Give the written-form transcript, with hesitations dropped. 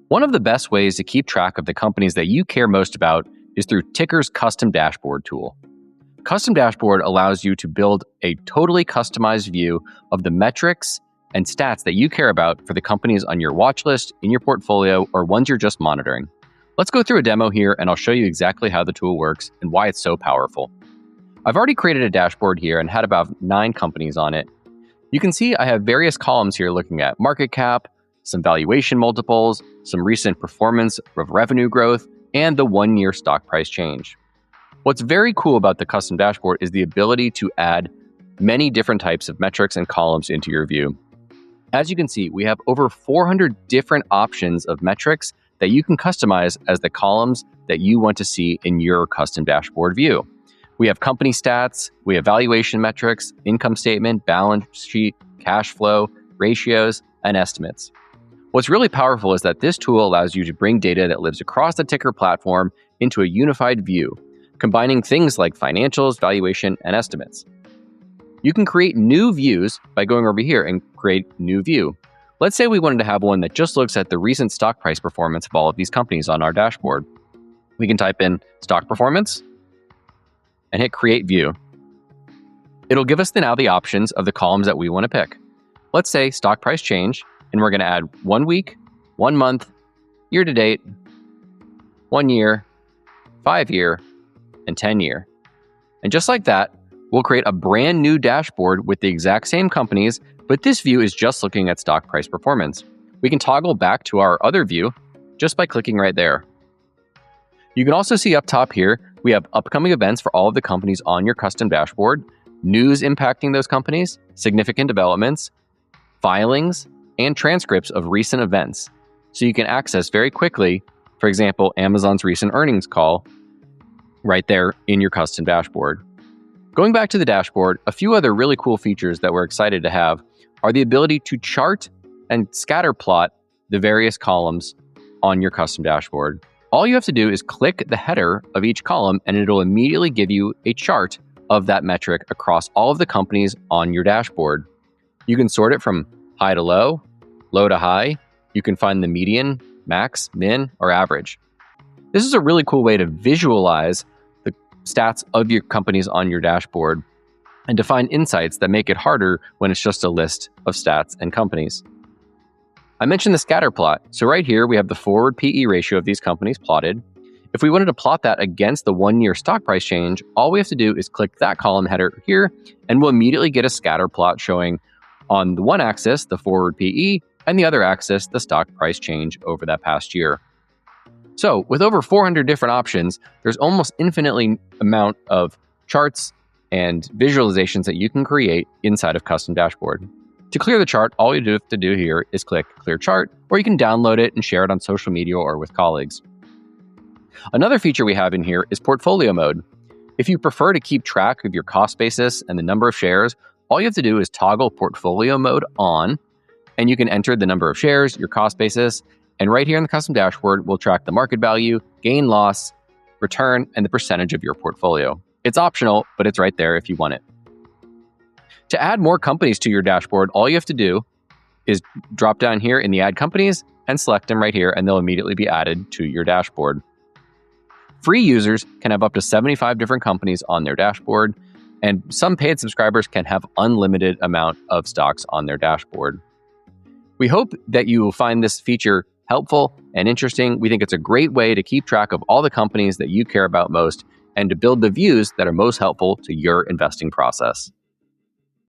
One of the best ways to keep track of the companies that you care most about is through TIKR's custom dashboard tool. Custom dashboard allows you to build a totally customized view of the metrics and stats that you care about for the companies on your watch list, in your portfolio, or ones you're just monitoring. Let's go through a demo here and I'll show you exactly how the tool works and why it's so powerful. I've already created a dashboard here and had about 9 companies on it. You can see I have various columns here looking at market cap, some valuation multiples, some recent performance of revenue growth, and the 1-year stock price change. What's very cool about the custom dashboard is the ability to add many different types of metrics and columns into your view. As you can see, we have over 400 different options of metrics that you can customize as the columns that you want to see in your custom dashboard view. We have company stats, we have valuation metrics, income statement, balance sheet, cash flow, ratios, and estimates. What's really powerful is that this tool allows you to bring data that lives across the TIKR platform into a unified view, combining things like financials, valuation, and estimates. You can create new views by going over here and create new view. Let's say we wanted to have one that just looks at the recent stock price performance of all of these companies on our dashboard. We can type in stock performance and hit create view. It'll give us now the options of the columns that we want to pick. Let's say stock price change, and we're going to add 1 week, 1 month, year to date, 1 year, 5 year, and 10 year. And just like that, we'll create a brand new dashboard with the exact same companies, but this view is just looking at stock price performance. We can toggle back to our other view just by clicking right there. You can also see up top here, we have upcoming events for all of the companies on your custom dashboard, news impacting those companies, significant developments, filings, and transcripts of recent events. So you can access very quickly, for example, Amazon's recent earnings call right there in your custom dashboard. Going back to the dashboard, a few other really cool features that we're excited to have are the ability to chart and scatter plot the various columns on your custom dashboard. All you have to do is click the header of each column and it'll immediately give you a chart of that metric across all of the companies on your dashboard. You can sort it from high to low, low to high. You can find the median, max, min, or average. This is a really cool way to visualize the stats of your companies on your dashboard and to find insights that make it harder when it's just a list of stats and companies. I mentioned the scatter plot. So right here, we have the forward PE ratio of these companies plotted. If we wanted to plot that against the 1-year stock price change, all we have to do is click that column header here, and we'll immediately get a scatter plot showing on the one axis, the forward PE, and the other axis, the stock price change over that past year. So with over 400 different options, there's almost infinitely amount of charts and visualizations that you can create inside of custom dashboard. To clear the chart, all you have to do here is click Clear Chart, or you can download it and share it on social media or with colleagues. Another feature we have in here is portfolio mode. If you prefer to keep track of your cost basis and the number of shares, all you have to do is toggle portfolio mode on, and you can enter the number of shares, your cost basis, and right here in the custom dashboard, we'll track the market value, gain, loss, return, and the percentage of your portfolio. It's optional, but it's right there if you want it. To add more companies to your dashboard, all you have to do is drop down here in the Add Companies and select them right here, and they'll immediately be added to your dashboard. Free users can have up to 75 different companies on their dashboard, and some paid subscribers can have unlimited amount of stocks on their dashboard. We hope that you will find this feature helpful and interesting. We think it's a great way to keep track of all the companies that you care about most and to build the views that are most helpful to your investing process.